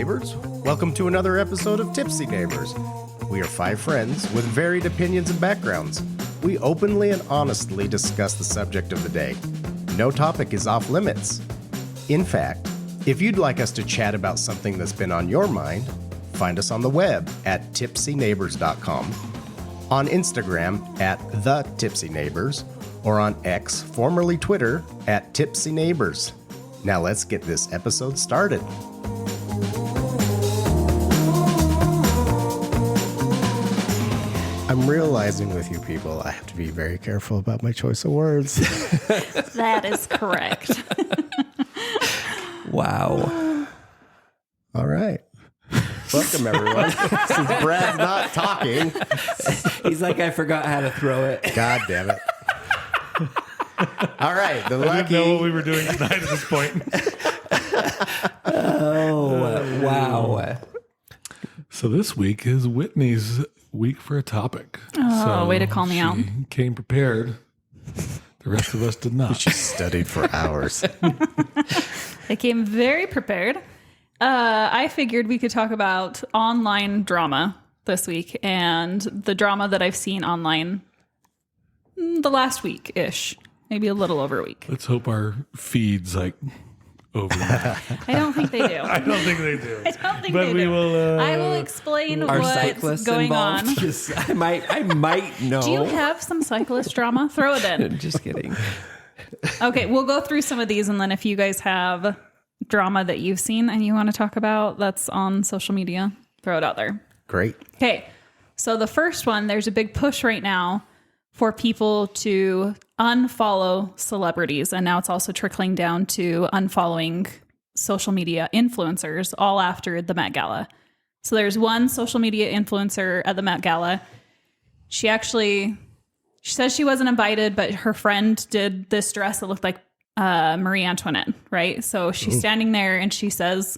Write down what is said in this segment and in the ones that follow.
neighbors. Welcome to another episode of Tipsy Neighbors. We are 5 friends with varied opinions and backgrounds. We openly and honestly discuss the subject of the day. No topic is off limits. In fact, if you'd like us to chat about something that's been on your mind, find us on the web at tipsyneighbors.com, on Instagram at The Tipsy Neighbors, or on X, formerly Twitter, at Tipsy Neighbors. Now let's get this episode started. I'm realizing with you people, I have to be very careful about my choice of words. That is correct. Wow. All right. Welcome, everyone. Since Brad's not talking. He's like, I forgot how to throw it. God damn it. All right. The I lucky. didn't know what we were doing tonight at this point. Oh, wow. So this week is Whitney's week for a topic. Oh, way to call me out. She came prepared. The rest of us did not. She studied for hours. I came very prepared. I figured we could talk about online drama this week and the drama that I've seen online the last week-ish. Maybe a little over a week. Let's hope our feed's like over. I don't think they do. I don't think they do. I don't think But they we do. will. I will explain Are what's cyclists going involved? on. Just, I might know. Do you have some cyclist drama? Throw it in. Just kidding. Okay, we'll go through some of these, and then if you guys have drama that you've seen and you want to talk about that's on social media, throw it out there. Great. Okay, so the first one, there's a big push right now for people to unfollow celebrities, and now it's also trickling down to unfollowing social media influencers, all after the Met Gala. So there's one social media influencer at the Met Gala. She says she wasn't invited, but her friend did this dress that looked like Marie Antoinette, right? So she's standing there and she says,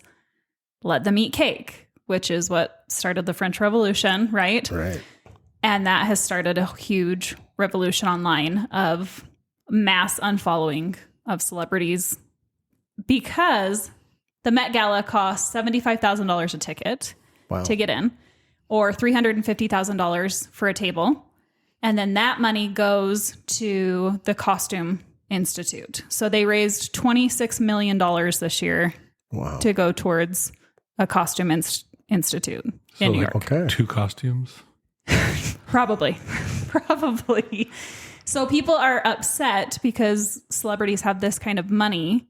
"Let them eat cake," which is what started the French Revolution, right? Right. And that has started a huge revolution online of mass unfollowing of celebrities because the Met Gala costs $75,000 a ticket to get in, or $350,000 for a table. And then that money goes to the Costume Institute. So they raised $26 million this year to go towards a Costume Institute in New York. Okay. 2 costumes. Probably. So people are upset because celebrities have this kind of money,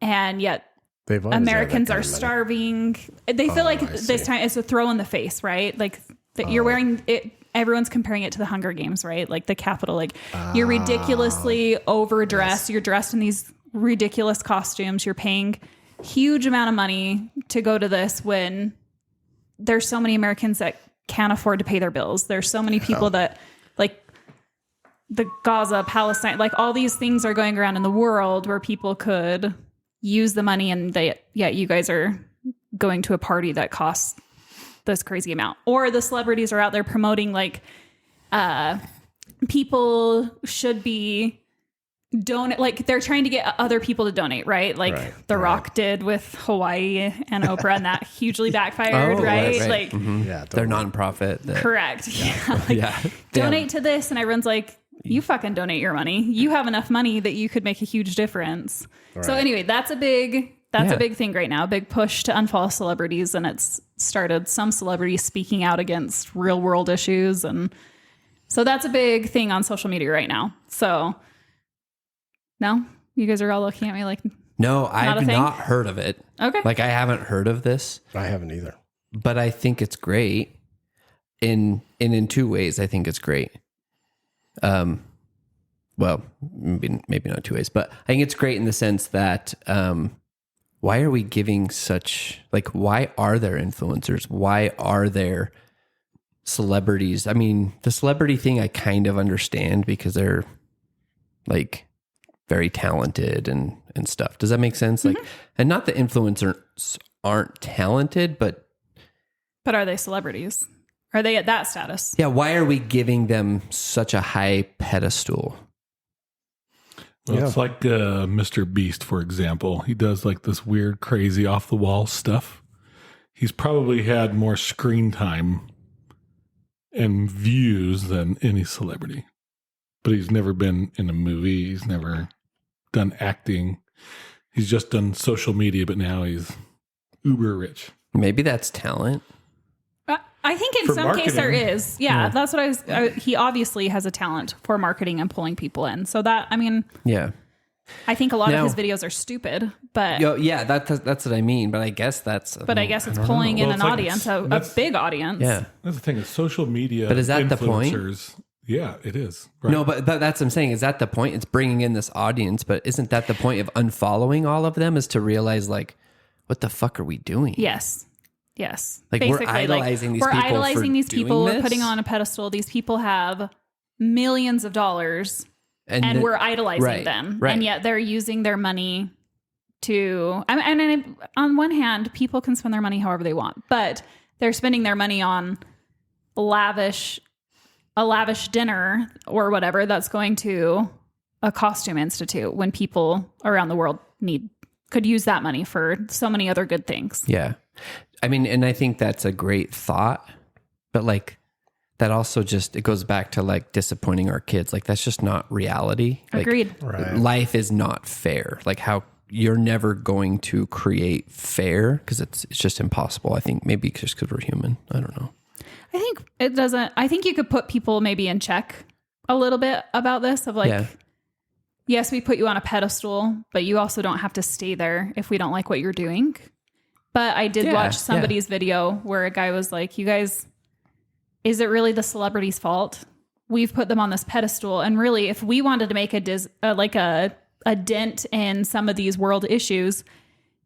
and yet They've always had Americans that are kind of money. starving. They feel like I see. this time it's a throw in the face, right? Like that you're wearing it. Everyone's comparing it to the Hunger Games, right? Like the Capitol. Like you're ridiculously overdressed. Yes. You're dressed in these ridiculous costumes. You're paying huge amount of money to go to this when there's so many Americans that can't afford to pay their bills. There's so many people that like the Gaza, Palestine, like all these things are going around in the world where people could use the money, and yet you guys are going to a party that costs this crazy amount. Or the celebrities are out there promoting like people should be donate, like they're trying to get other people to donate, right? Like The Rock did with Hawaii and Oprah, and that hugely backfired, right? Like Yeah, They're totally. nonprofit. correct. Yeah. Like, donate to this, and everyone's like, you fucking donate your money. You have enough money that you could make a huge difference. Right. So anyway, that's a big thing right now, a big push to unfollow celebrities, and it's started some celebrities speaking out against real world issues, and so that's a big thing on social media right now. So no, you guys are all looking at me like, No, I've not heard of it. Okay. Like I haven't heard of this, I haven't either. but I think it's great in 2 ways. I think it's great. Well, maybe not 2 ways, but I think it's great in the sense that, why are we giving such, like, why are there influencers? Why are there celebrities? I mean, the celebrity thing I kind of understand because they're like very talented and stuff. Does that make sense? Like, and not that influencers aren't talented, but are they celebrities? Are they at that status? yeah, why are we giving them such a high pedestal? Well, it's like Mr. Beast, for example. He does like this weird, crazy, off the wall stuff. he's probably had more screen time and views than any celebrity. But he's never been in a movie. He's never done acting. He's just done social media, but now he's uber rich. Maybe that's talent. I think in For some case there marketing. is. Yeah, that's what he obviously has a talent for marketing and pulling people in. So that, I mean, Yeah. I think a lot Now- of his videos are stupid, but Yeah, that's what I mean. But I guess that's. I guess it's pulling in Well, an it's like audience, a that's- big audience. Yeah. That's the thing. Is social media. But is that the point? influencers- Yeah, it is. Right. No, but that's what I'm saying. Is that the point? It's bringing in this audience, but isn't that the point of unfollowing all of them? Is to realize, like, what the fuck are we doing? Yes. Like, we're idolizing these we're people idolizing for these people. doing We're this? putting on a pedestal. These people have millions of dollars, and then- we're idolizing right, them, right. and yet they're using their money to. And on one hand, people can spend their money however they want, but they're spending their money on a lavish dinner or whatever that's going to a costume institute when people around the world could use that money for so many other good things. Yeah. I mean, and I think that's a great thought, but like that also just, it goes back to like disappointing our kids. Like that's just not reality. Like, Agreed. Right. life is not fair. Like how you're never going to create fair because it's just impossible. I think maybe just because we're human. I don't know. I think it doesn't. I think you could put people maybe in check a little bit about this of like, Yeah. yes, we put you on a pedestal, but you also don't have to stay there if we don't like what you're doing. But I did Yeah, watch somebody's video where a guy was like, you guys, is it really the celebrity's fault? We've put them on this pedestal. And really, if we wanted to make a dent in some of these world issues,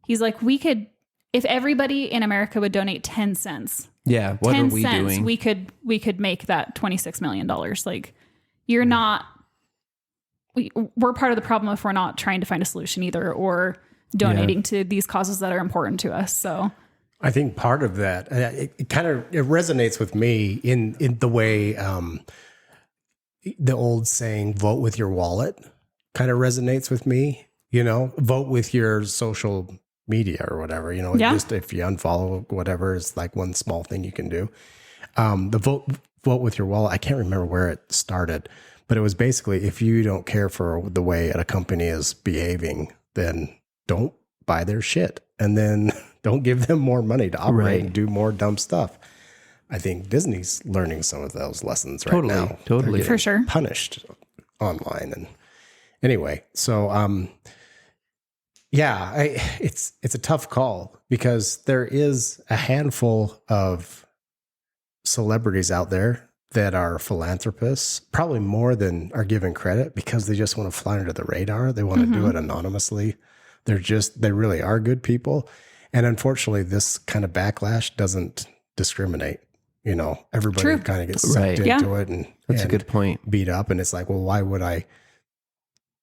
he's like, if everybody in America would donate 10 cents, Yeah. What 10 are we cents, doing? we could make that $26 million. Like you're not, we're part of the problem if we're not trying to find a solution either, or donating to these causes that are important to us. So I think part of that, it kind of it resonates with me in the way the old saying, vote with your wallet kind of resonates with me, vote with your social media or whatever, Yeah. just if you unfollow whatever is like one small thing you can do. The vote with your wallet, I can't remember where it started, but it was basically if you don't care for the way a company is behaving, then don't buy their shit, and then don't give them more money to operate Right. and do more dumb stuff. I think Disney's learning some of those lessons right Totally, now. totally. They're For sure. punished online. And anyway, so it's a tough call because there is a handful of celebrities out there that are philanthropists, probably more than are given credit because they just want to fly under the radar. They want to do it anonymously. They really are good people. And unfortunately, this kind of backlash doesn't discriminate. Everybody True. kind of gets sucked Right. into it and That's a and good point. beat up. And it's like, well,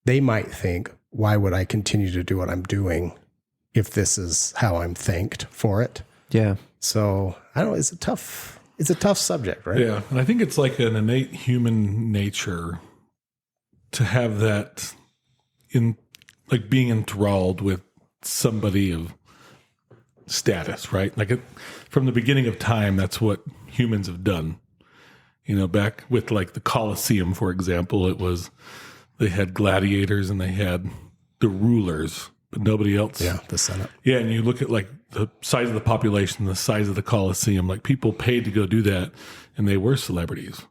they might think, why would I continue to do what I'm doing if this is how I'm thanked for it? Yeah. So I don't know. It's a tough subject, right? Yeah, and I think it's like an innate human nature to have that like being enthralled with somebody of status, right? Like from the beginning of time, that's what humans have done. Back with like the Colosseum, for example, they had gladiators and they had the rulers, but nobody else. Yeah, the Senate. Yeah, and you look at like the size of the population, the size of the Colosseum, like people paid to go do that, and they were celebrities.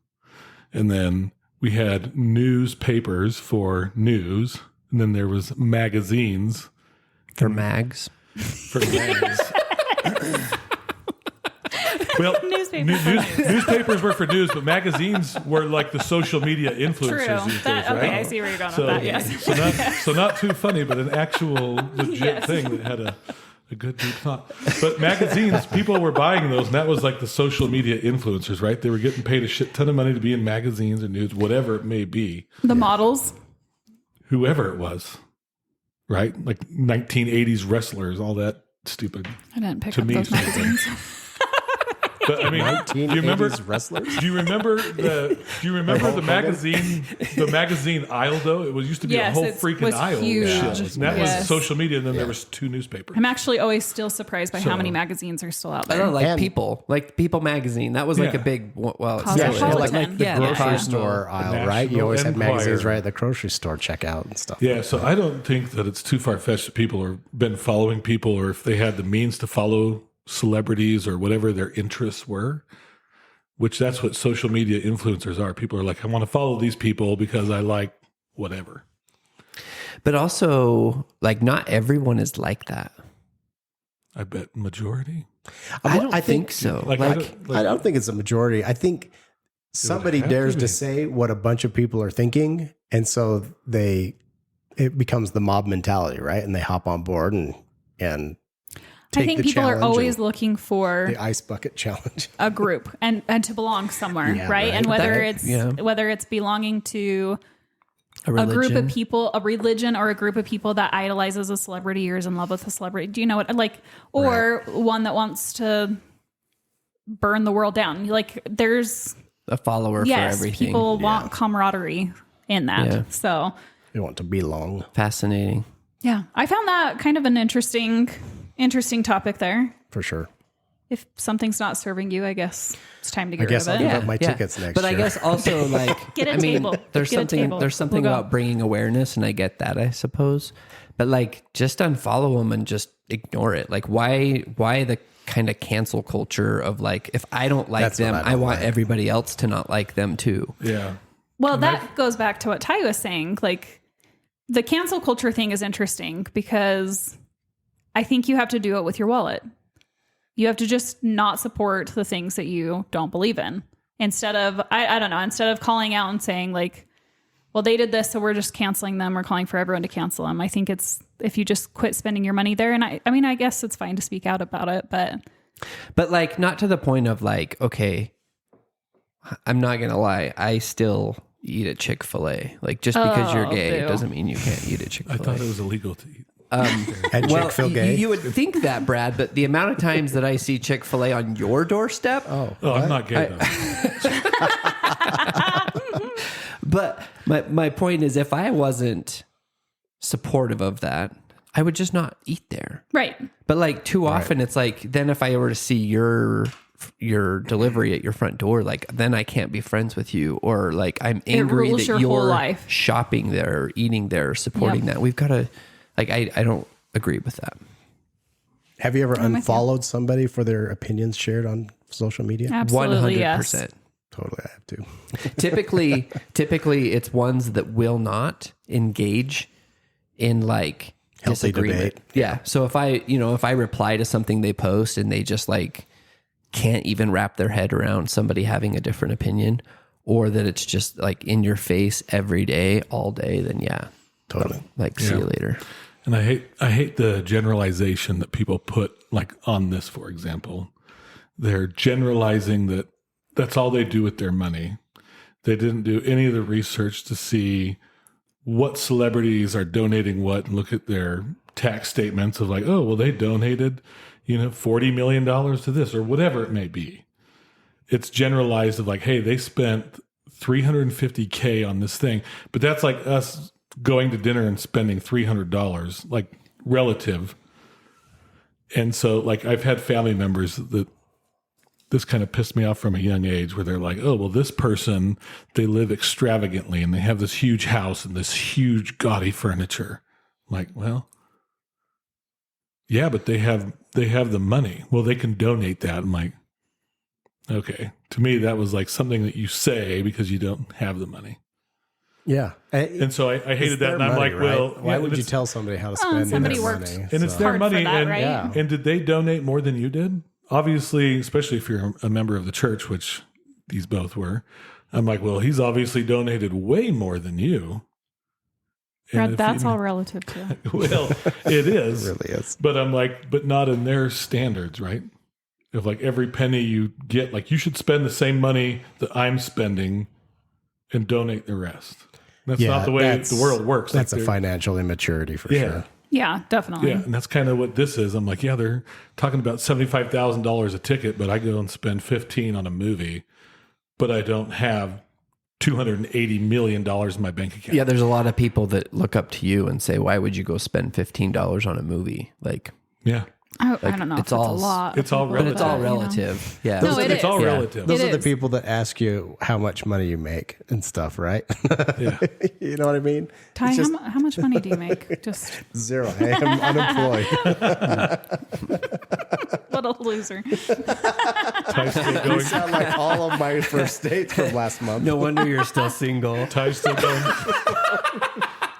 And then we had newspapers for news, and then there was magazines For mags. for mags. Well, newspapers were for news, but magazines were like the social media influencers true. these days, Okay, right? I see where you're going with that. Yes. So not too funny, but an actual legit Yes. thing that had a good deep thought. But magazines, people were buying those, and that was like the social media influencers, right? They were getting paid a shit ton of money to be in magazines or news, whatever it may be, The models. whoever it was, right? Like 1980s wrestlers, all that stupid. I didn't pick To up me, those something. magazines. But I mean, do you remember 1980s wrestlers? Do you remember the magazine? The magazine aisle, though, it was used to be Yes, a whole it freaking was aisle. huge. Of shit. And that Yes. was social media, and then there was 2 newspapers. I'm actually always still surprised by how So- many magazines are still out I there. don't know, like And- People magazine. That was like Yeah. a big. Well, it's Yeah, still Cosmopolitan. is. like the Yeah, grocery Cosmo. store aisle, right? You National always had magazines Enquirer. right at the grocery store checkout and stuff. Yeah, so I don't think that it's too far fetched that people have been following people, or if they had the means to follow celebrities or whatever their interests were. Which that's what social media influencers are. People are like, I want to follow these people because I like whatever. But also, like, not everyone is like that. I bet majority. I don't I think think- so. Like, I don't think it's a majority. I think somebody have to dares be. to say what a bunch of people are thinking, and so it becomes the mob mentality, right? And they hop on board and I take think the people are challenge always and looking for the ice bucket challenge. a group and to belong somewhere, Yeah, right? right. And whether That- it's belonging to a a group religion. of people, a religion, or a group of people that idolizes a celebrity or is in love with a celebrity. Do you know what? Like, or one that wants to burn the world down. Like, there's a follower for everything. people want camaraderie in that. Yeah. So They want to belong. Fascinating. yeah, I found that kind of an interesting topic there. For sure. If something's not serving you, I guess it's time to get I guess rid I'll of give it. up my tickets next But year. I guess also like Get a I mean, table. there's Get a something table. there's something We'll go. about bringing awareness, and I get that, I suppose. But like, just unfollow them and just ignore it. Like, why the kind of cancel culture of like, if I don't like That's what them, I don't I want like. everybody else to not like them too. Yeah. Well, that goes back to what Ty was saying. Like, the cancel culture thing is interesting because I think you have to do it with your wallet. You have to just not support the things that you don't believe in. Instead of, I don't know, instead of calling out and saying like, well, they did this, so we're just canceling them or calling for everyone to cancel them. I think it's, if you just quit spending your money there. And I mean, I guess it's fine to speak out about it, but like, not to the point of like, okay, I'm not gonna lie, I still eat at Chick-fil-A. Like, just because you're gay boo. doesn't mean you can't eat at I Chick-fil-A. thought it was illegal to eat. Had Well, Chick-fil gay? you would think that, Brad, but the amount of times that I see Chick-fil-A on your doorstep, Oh, I'm not gay though. but my point is, if I wasn't supportive of that, I would just not eat there. right. But like, too often it's like, then if I were to see your delivery at your front door, like, then I can't be friends with you, or like, I'm angry rules that your whole you're life. shopping there, eating there, supporting Yep. that. We've got to, like, I don't agree with that. Have you ever with you. unfollowed somebody for their opinions shared on social media? Absolutely. Yes. 100%. Totally, I have to. Typically it's ones that will not engage in like Healthy disagreement. debate. Yeah. So if I reply to something they post and they just like can't even wrap their head around somebody having a different opinion, or that it's just like in your face every day, all day, then yeah, Totally. like see you later. And I hate the generalization that people put like on this, for example. They're generalizing that that's all they do with their money. They didn't do any of the research to see what celebrities are donating what, and look at their tax statements of like, oh, well, they donated, $40 million to this or whatever it may be. It's generalized of like, hey, they spent $350K on this thing, but that's like us going to dinner and spending $300, like relative. And so like, I've had family members that this kind of pissed me off from a young age, where they're like, oh, well, this person, they live extravagantly and they have this huge house and this huge gaudy furniture. I'm like, well, yeah, but they have the money. Well, they can donate that. I'm like, okay. To me, that was like something that you say because you don't have the money. Yeah. And so I hated that. And I'm like, well, why yeah, would you it's- tell somebody how to spend somebody their worked money? And it's So- their Hard for money. that, and, right? Yeah. and did they donate more than you did? Obviously, especially if you're a member of the church, which these both were. I'm like, well, he's obviously donated way more than you. And Brad, if that's you- all relative too. Well, it is. It really is. But I'm like, but not in their standards, right? If like every penny you get, like you should spend the same money that I'm spending and donate the rest. That's not the way the world works. That's Like a they're- financial immaturity for Yeah. sure. Yeah, definitely. Yeah, and that's kind of what this is. I'm like, yeah, they're talking about $75,000 a ticket, but I go and spend $15 on a movie, but I don't have $280 million in my bank account. Yeah, there's a lot of people that look up to you and say, why would you go spend $15 on a movie? Like, Yeah. I don't know. it's If all- a lot. it's all of people, but it's all you know. relative. Yeah. No, it It's is. all Yeah. relative. Those It are the is. people that ask you how much money you make and stuff, right? Yeah. You know what I mean? Ty, It's just how much money do you make? Just zero. I am unemployed. what a loser. Ty's still going. Sound like all of my first dates from last month. No wonder you're still single. Ty's still going.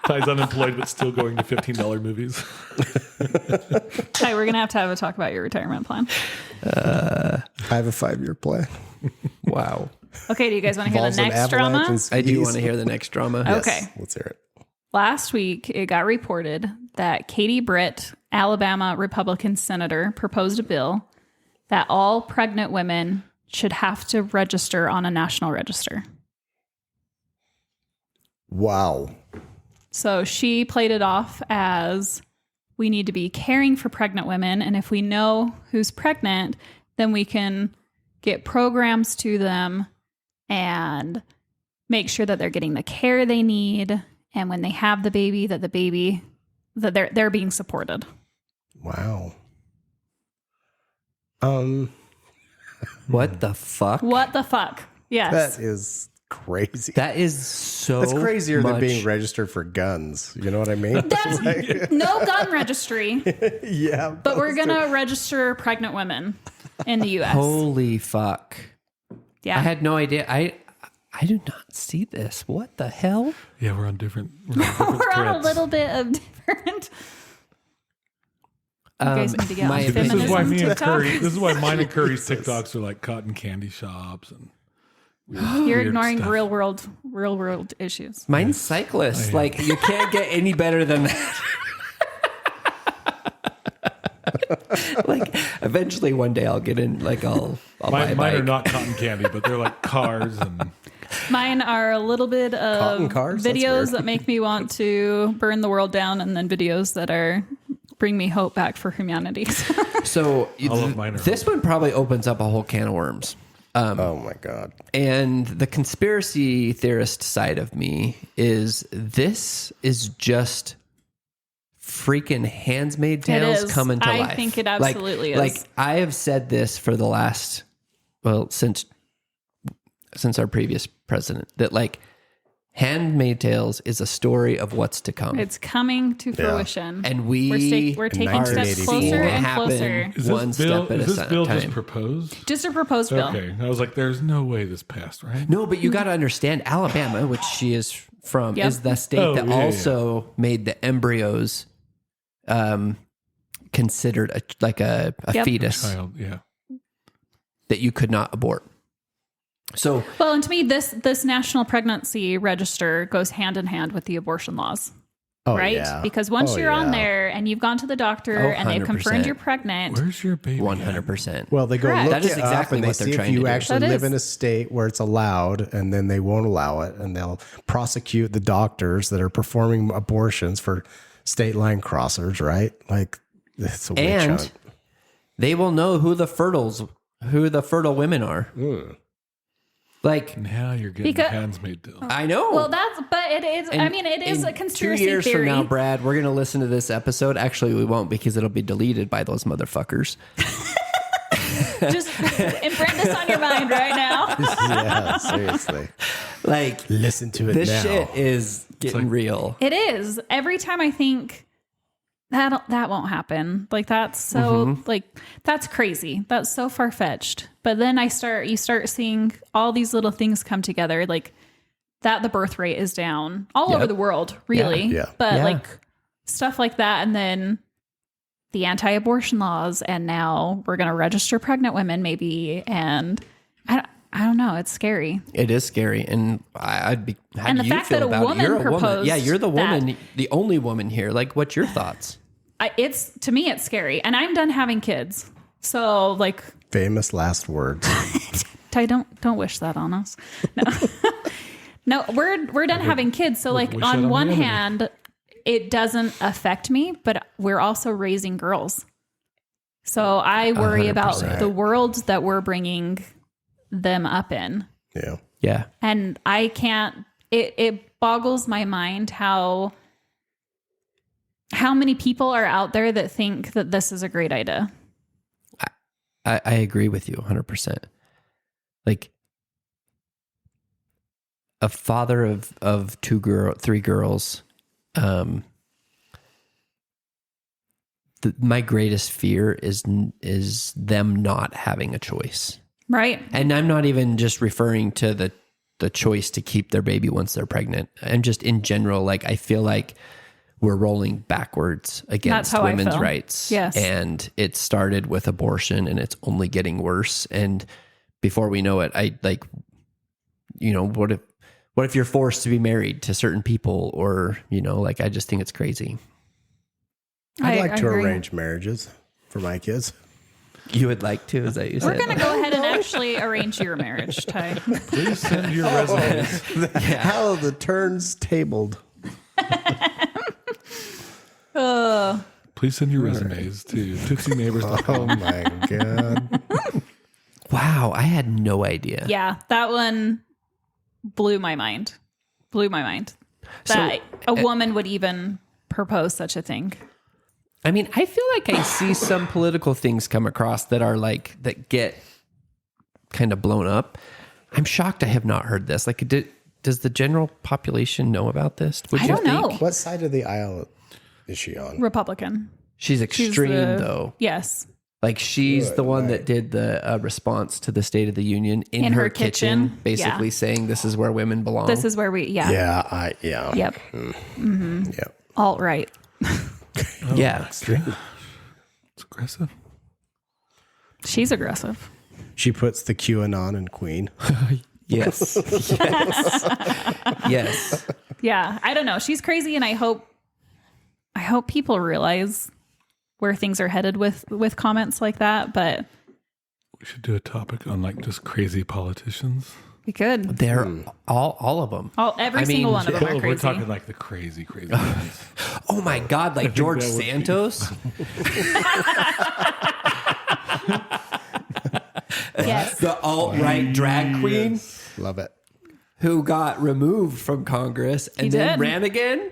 Ty's unemployed, but still going to $15 movies. Ty, we're going to have a talk about your retirement plan. I have a 5-year plan. Wow. Okay, do you guys want to hear the Involves an next avalanche drama? and I do skis. want to hear the next drama. Yes, Okay. let's hear it. Last week, it got reported that Katie Britt, Alabama Republican senator, proposed a bill that all pregnant women should have to register on a national register. Wow. So she played it off as we need to be caring for pregnant women. And if we know who's pregnant, then we can get programs to them and make sure that they're getting the care they need. And when they have the baby, that they're being supported. Wow. What the fuck? What the fuck? Yes. That is crazy. That is so That's crazier much. than being registered for guns. You know what I mean? That's no gun registry, Yeah. but we're going to register pregnant women in the U.S. Holy fuck. Yeah. I had no idea. I do not see this. What the hell? Yeah, we're on different We're on a threads. little bit of different. You guys need to get my on opinion- This is why feminism me and TikTok. Curry. This is why mine and Curry's TikToks are like cotton candy shops and You're weird ignoring stuff. real world issues. Mine's cyclists. Like, you can't get any better than that. Like, eventually one day I'll get in, like, I'll buy a Mine bike. are not cotton candy, but they're like cars and Mine are a little bit of Cotton cars? That's videos weird. that make me want to burn the world down, and then videos that are bring me hope back for humanity. So All of mine are this one probably opens up a whole can of worms. Oh my God. And the conspiracy theorist side of me is this is just freaking Handmaid's Tales is. coming to I life. think it absolutely is. Like, I have said this for the last, since our previous president, that like Handmaid's Tales is a story of what's to come. It's coming to fruition, and we're taking are steps seeing closer it and happen closer. is one this bill, step at is a this bill time. just proposed? Just a proposed bill. Okay. I was like, there's no way this passed, right? No, but you got to understand Alabama, which she is from, Yep. is the state Oh, that yeah, also made the embryos considered a Yep. fetus Child, yeah. that you could not abort. So Well, and to me, this national pregnancy register goes hand in hand with the abortion laws, Oh, right? yeah. Because once Oh, you're on yeah. there and you've gone to the doctor Oh, and they've 100%. confirmed you're pregnant, Where's your baby? 100%. Well, they go Correct. look That is it exactly up and they what they're see if trying you to do. actually That live is. in a state where it's allowed, and then they won't allow it, and they'll prosecute the doctors that are performing abortions for state line crossers, right? Like, it's a witch And hunt. they will know who the fertile women are. Like, Now you're getting Because- Handmaid's Tale. I know. well, but it is. I And mean, it is in a conspiracy 2 years theory. from now, Brad, we're going to listen to this episode. Actually, we won't, because it'll be deleted by those motherfuckers. Just imprint this on your mind right now. Yeah, seriously. Like, Listen to it this now. shit is getting real. It is. Every time I think that won't happen, like that's so Mm-hmm. like that's crazy. That's so far fetched. But then you start seeing all these little things come together, like that the birth rate is down all over the world, really. Yeah. But Yeah. like stuff like that, and then the anti-abortion laws, and now we're going to register pregnant women, maybe, and I don't know. It's scary. It is scary, and I'd be. How And do the you fact feel that a about it? woman You're a woman. proposed Yeah, you're the woman, that- the only woman here. Like, what's your thoughts? It's to me, it's scary, and I'm done having kids. So like, Famous last words. Ty, don't wish that on us. No, no, we're done having kids. So like, wish that on on the one enemy. hand, it doesn't affect me, but we're also raising girls. So I worry about 100%. the world that we're bringing them up in. Yeah. Yeah. And I can't, it boggles my mind how many people are out there that think that this is a great idea. I agree with you 100%. Like a father of three girls, my greatest fear is them not having a choice. Right. And I'm not even just referring to the choice to keep their baby once they're pregnant. And just in general, like I feel like we're rolling backwards against That's how I women's feel. rights. Yes. And it started with abortion and it's only getting worse. And before we know it, what if you're forced to be married to certain people, or, like, I just think it's crazy. I'd like to agree. arrange marriages for my kids. You would like to, is that you We're said? going to go ahead and actually arrange your marriage, Ty. Please send your resumes. How the turns tabled. Please send your resumes to tipsyneighbors.com. Oh my God. Wow, I had no idea. Yeah, that one blew my mind. So, That a woman would even propose such a thing. I mean, I feel like I see some political things come across that are like, that get kind of blown up. I'm shocked I have not heard this. Like, does the general population know about this? I don't know. What side of the aisle is she on? Republican. She's extreme, though. Yes. Like, she's the one that did the response to the State of the Union in her kitchen, basically saying this is where women belong. This is where we, Yeah. Yep. Yep. Alt-right. Yeah. It's aggressive. She's aggressive. She puts the QAnon in Queen. Yes. Yes. Yeah. I don't know. She's crazy, and I hope people realize where things are headed with comments like that, but We should do a topic on like just crazy politicians. we could. They're all of them. Every single one of them are We're crazy. talking like the crazy ones. Oh my God, like George that would be- Santos? Yes. The alt-right drag queen Love it. who got removed from Congress and He then did. ran again?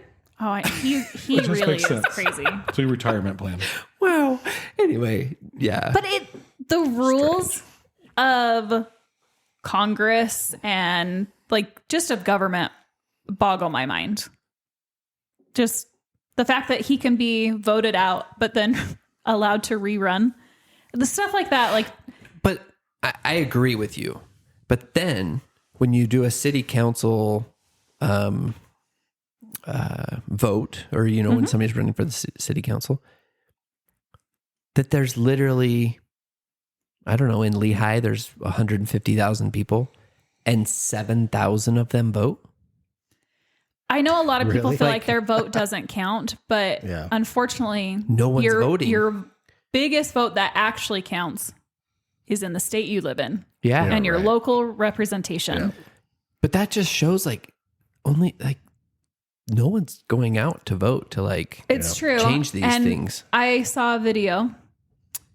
He just really makes is sense. crazy. It's a retirement plan. Wow. Anyway, yeah. But the rules of Congress and like just of government boggle my mind. Just the fact that he can be voted out, but then allowed to rerun. The stuff like that, like But I agree with you. But then when you do a city council vote, or, when somebody's running for the city council, that there's literally, I don't know, in Lehigh, there's 150,000 people and 7,000 of them vote. I know a lot of people Really? feel Like- like their vote doesn't count, but Yeah. unfortunately, No one's voting. Your biggest vote that actually counts is in the state you live in Yeah. and your right. local representation. But that just shows like only like no one's going out to vote to like It's true. change these And things. I saw a video.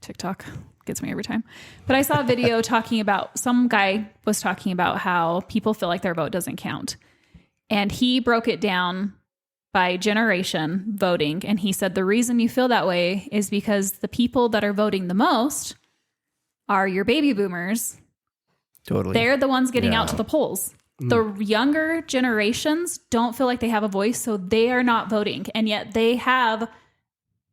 TikTok gets me every time. But I saw a video talking about, some guy was talking about how people feel like their vote doesn't count. And he broke it down by generation voting. And he said the reason you feel that way is because the people that are voting the most are your baby boomers. Totally. They're the ones getting out Yeah. to the polls. The younger generations don't feel like they have a voice, so they are not voting. And yet they have,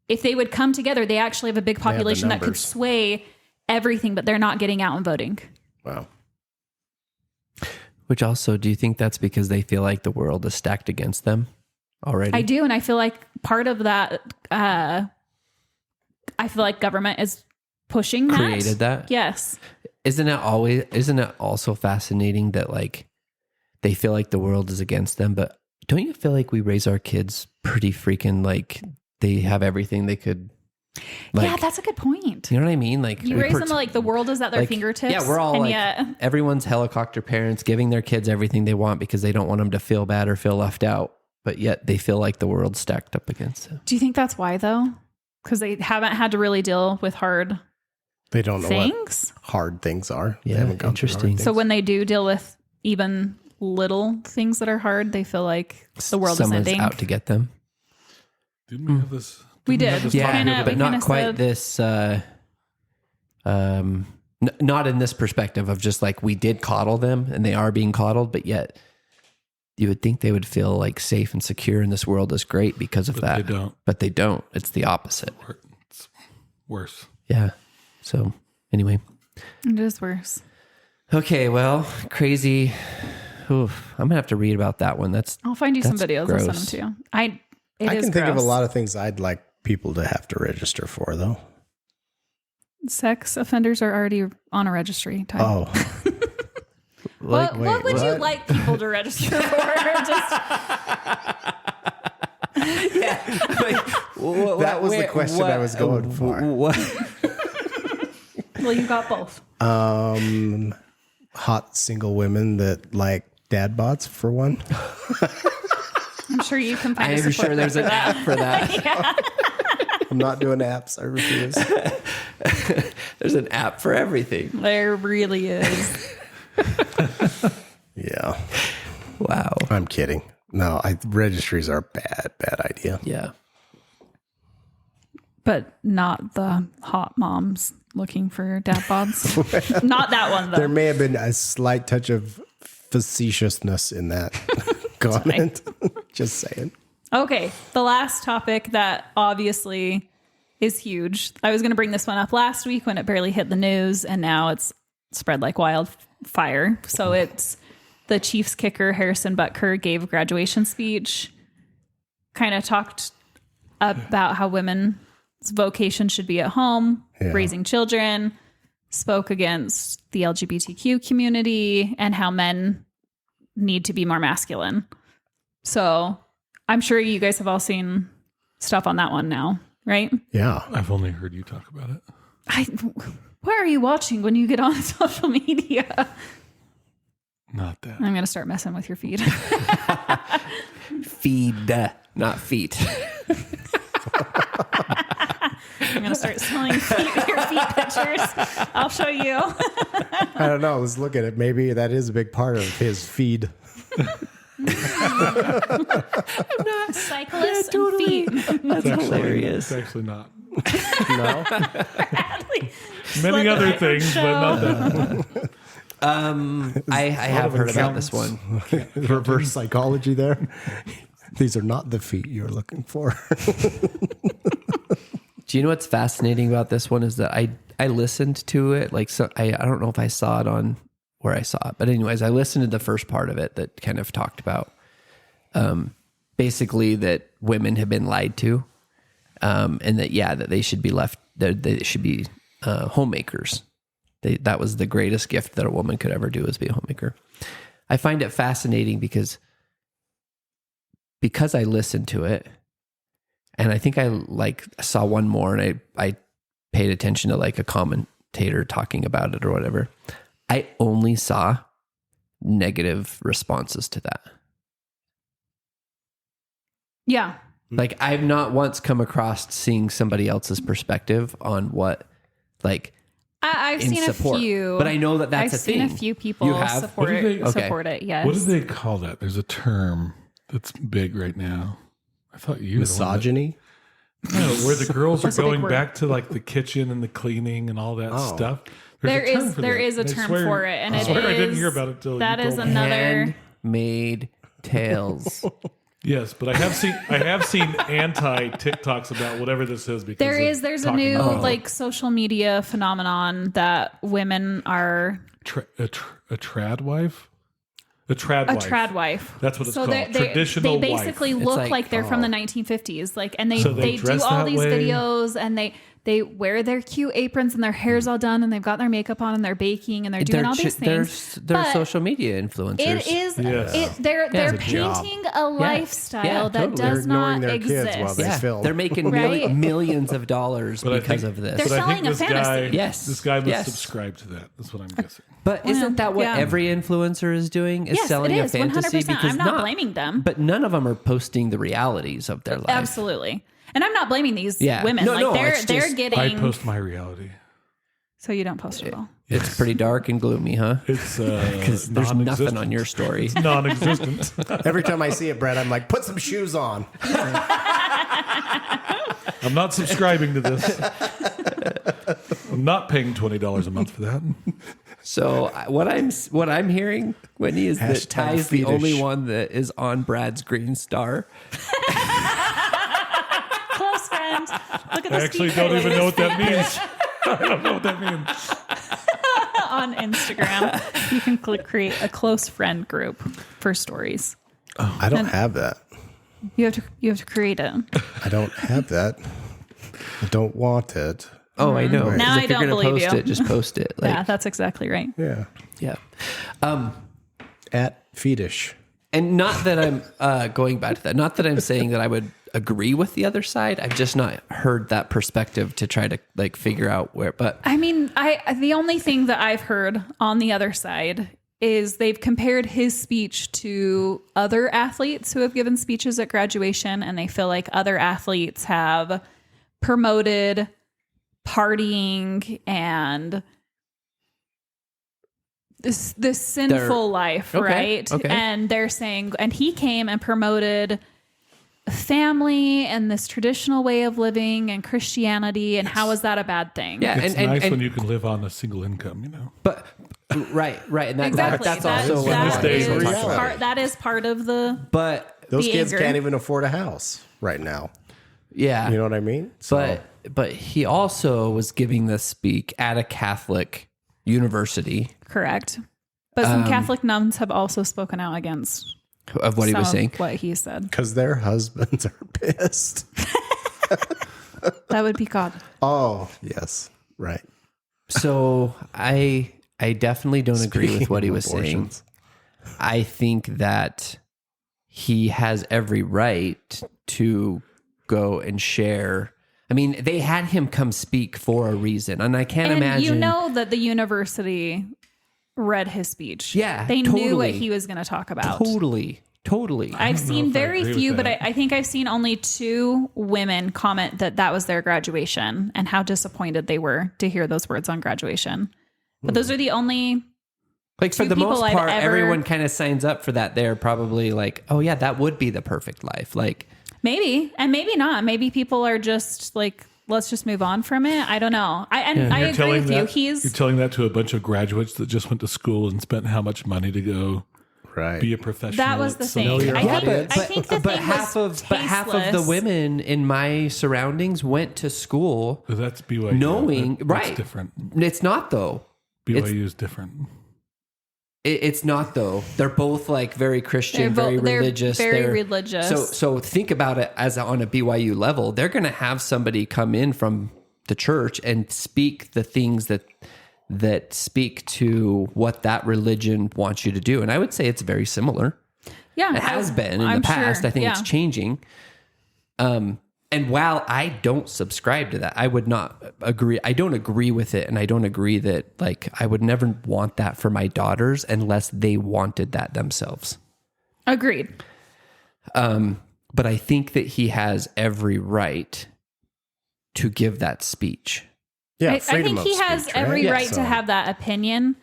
if they would come together, they actually have a big have the population that could numbers. sway everything, but they're not getting out and voting. Wow. Which also, do you think that's because they feel like the world is stacked against them already? I do, and I feel like part of that, I feel like government is pushing that. Created that? Yes. Isn't it also fascinating that like they feel like the world is against them, but don't you feel like we raise our kids pretty freaking like they have everything they could like, yeah, that's a good point. you know what I mean? Like You we raise them like the world is at their like, fingertips. Yeah, we're all and like yet, everyone's helicopter parents giving their kids everything they want because they don't want them to feel bad or feel left out. but yet they feel like the world's stacked up against them. Do you think that's why though? Because they haven't had to really deal with hard They don't know what things. hard things are. They Yeah, haven't gone through hard interesting. things. So when they do deal with even little things that are hard, they feel like the world Someone's is ending. out to get them. Didn't we have this? We didn't did. have this Yeah, talk kinda- about- but we not kinda quite said- this. Not in this perspective of just like we did coddle them and they are being coddled, but yet you would think they would feel like safe and secure in this world is great because of But that. they don't. But they don't. It's the opposite. It's worse. Yeah. So anyway. It is worse. Okay. Well, crazy. Oof, I'm gonna have to read about that one. I'll find you some That's videos. gross. I'll send them to you. I I can think of a lot of things I'd like people to have to register for, though. Sex offenders are already on a registry. Type. Oh, what would you what? like people to register for? Just That was the question I was going for. well, you got both. Hot single women that like dad bods, for one. I'm sure you can find. I'm sure there's an app for that. I'm not doing apps. I refuse. There's an app for everything. There really is. Yeah, Wow. I'm kidding. No, registries are a bad idea. Yeah. But not the hot moms looking for dad bods. Not that one though. There may have been a slight touch of facetiousness in that comment. Just saying. Okay, the last topic that obviously is huge. I was going to bring this one up last week when it barely hit the news, and now it's spread like wildfire. So it's the Chiefs kicker Harrison Butker gave a graduation speech, kind of talked about how women's vocation should be at home, raising children, spoke against the LGBTQ community, and how men need to be more masculine. So I'm sure you guys have all seen stuff on that one now, right? Yeah. I've only heard you talk about it. What are you watching when you get on social media? Not that. I'm going to start messing with your feed. Feed, not feet. I'm going to start selling your feet pictures. I'll show you. I don't know. Let's look at it. Maybe that is a big part of his feed. Cyclists and feet. That's hilarious. It's actually not. No. Many other right from things, but not that. I have heard about this one. Reverse psychology there. These are not the feet you're looking for. Do you know what's fascinating about this one is that I listened to it. Like, so I don't know if I saw it on where I saw it, but anyways, I listened to the first part of it that kind of talked about, basically that women have been lied to, and that, that they should be left, that they should be, homemakers. That was the greatest gift that a woman could ever do, is be a homemaker. I find it fascinating because I listened to it, and I think I saw one more, and I paid attention to like a commentator talking about it or whatever. I only saw negative responses to that. Yeah. Like, I've not once come across seeing somebody else's perspective on what, like, I've in seen support. a few. But I know that that's I've a thing. seen a few people You have? support, What do they- Okay. support it, yes. What do they call that? There's a term that's big right now. I thought you were the one that- Misogyny. No, where the girls are That's a big going word. back to like the kitchen and the cleaning and all that Oh. stuff. There There's a term is for there that. is a I term swear- for it, and I it swear is I didn't hear about it till that you is told me. another. handmade tales. Yes, but I have seen anti TikToks about whatever this is because There's a talking new about like social media phenomenon that women are a trad wife. A trad a wife. trad wife. That's what it's so called. They Traditional basically wife. look like- like they're from the 1950s, like, and So they they do dress all that these way? videos, and they wear their cute aprons and their hair's all done and they've got their makeup on and they're baking and they're doing all these things. They're But social media influencers. it is Yes. they're It's a job. painting a lifestyle that totally. does They're ignoring not their kids exist. while they film. They're making Right. millions of dollars But I because think- of this. They're But I selling think a this guy, fantasy. Yes. this guy must Yes. subscribe to that. That's what I'm guessing. But isn't that what yeah. every influencer is doing? Is Yes, selling it a is, fantasy? 100%. I'm not blaming them. But none of them are posting the realities of their life. Absolutely. And I'm not blaming these Yeah. women. No, like no, they're it's they're just- getting I post my reality. so you don't post at all. It's pretty dark and gloomy, huh? It's Because there's nothing on your story. It's non-existent. Every time I see it, Brad, I'm like, put some shoes on. I'm not subscribing to this. I'm not paying $20 a month for that. So what I'm hearing, Whitney, is that Hashtag Ty's the fetish. only one that is on Brad's green star. Close friend. Look at I this. actually don't even know what that means. I don't know what that means. On Instagram. You can create a close friend group for stories. I don't have that. You have to create it. I don't have that. I don't want it. Oh, I know. 'Cause Now if I you're don't gonna believe post you. it, just post it. Like, Yeah, that's exactly right. Yeah. yeah. At fetish. And not that I'm going back to that. Not that I'm saying that I would agree with the other side. I've just not heard that perspective to try to like figure out where. But I mean, the only thing that I've heard on the other side is they've compared his speech to other athletes who have given speeches at graduation, and they feel like other athletes have promoted partying and this sinful life, okay, right? okay. And they're saying, and he came and promoted family and this traditional way of living and Christianity, and how is that a bad thing? yeah, It's and, nice and when you can live on a single income, you know. but right, and that, Exactly. that's also in this what day we're and talking age. about. that is part of the. But Those The kids anger. can't even afford a house right now. yeah, You know what I mean? So, but he also was giving this speak at a Catholic university Correct. But some Catholic nuns have also spoken out against of what he some was of saying. what he said. because their husbands are pissed. That would be God. Oh, yes. Right. So I definitely don't agree with what he was saying. Abortions. I think that he has every right to go and share. I mean, they had him come speak for a reason, and I can't And imagine. you know that the university read his speech. Yeah, They knew what totally. he was going to talk about. totally. I've seen if I very agree few, with but that. I think I've seen only 2 women comment that was their graduation and how disappointed they were to hear those words on graduation. But those are the only. Like for two the most people I've part, ever- everyone kind of signs up for that. They're probably like, "Oh yeah, that would be the perfect life." Like, Maybe, and maybe not. Maybe people are just like, let's just move on from it. I don't know. I agree with you. You're He's telling that to a bunch of graduates that just went to school and spent how much money to go Right. be a professional. that was the at some- thing. your I think, audience. I think the but thing half was of half of the tasteless. women in my surroundings went to school. But that's BYU. Knowing- That's right. different. It's not though. BYU is different. It's not though. They're both like very Christian, They're very religious. very religious. So think about it as on a BYU level. They're going to have somebody come in from the church and speak the things that speak to what that religion wants you to do. And I would say it's very similar. Yeah, It has been in I'm the past. sure. I think it's Yeah. changing. And while I don't subscribe to that, I would not agree. I don't agree with it. And I don't agree that like, I would never want that for my daughters unless they wanted that themselves. Agreed. But I think that he has every right to give that speech. Yeah. I freedom think of he has speech, every right So- to have that opinion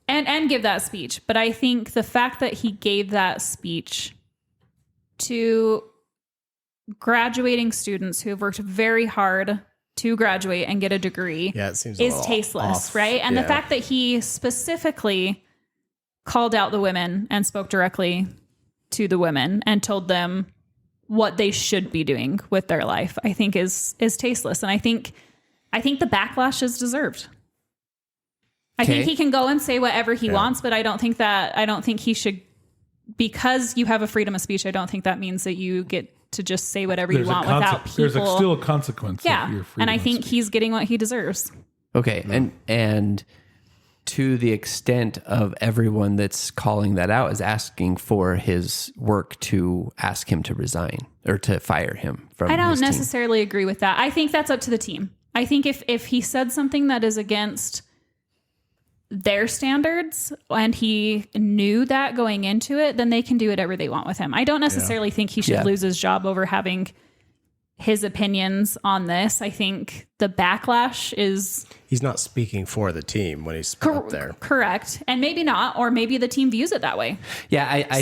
and give that speech. But I think the fact that he gave that speech to graduating students who have worked very hard to graduate and get a degree Yeah, it seems a is little tasteless, off. right? And the Yeah. fact that he specifically called out the women and spoke directly to the women and told them what they should be doing with their life, I think is tasteless. And I think the backlash is deserved. I think Okay. he can go and say whatever he wants, but I don't think he should, because you have a freedom of speech. I don't think that means that you get to just say whatever you There's a want without people. There's still a consequence. Yeah. Of your And freedom I of think speech. he's getting what he deserves. Okay. And to the extent of everyone that's calling that out is asking for his work to ask him to resign or to fire him from I don't his team. necessarily agree with that. I think that's up to the team. I think if he said something that is against their standards and he knew that going into it, then they can do whatever they want with him. I don't necessarily think he should Yeah. lose his job over having his opinions on this. I think the backlash is He's not speaking for the team when he's up there. correct. And maybe not, or maybe the team views it that way. Yeah. I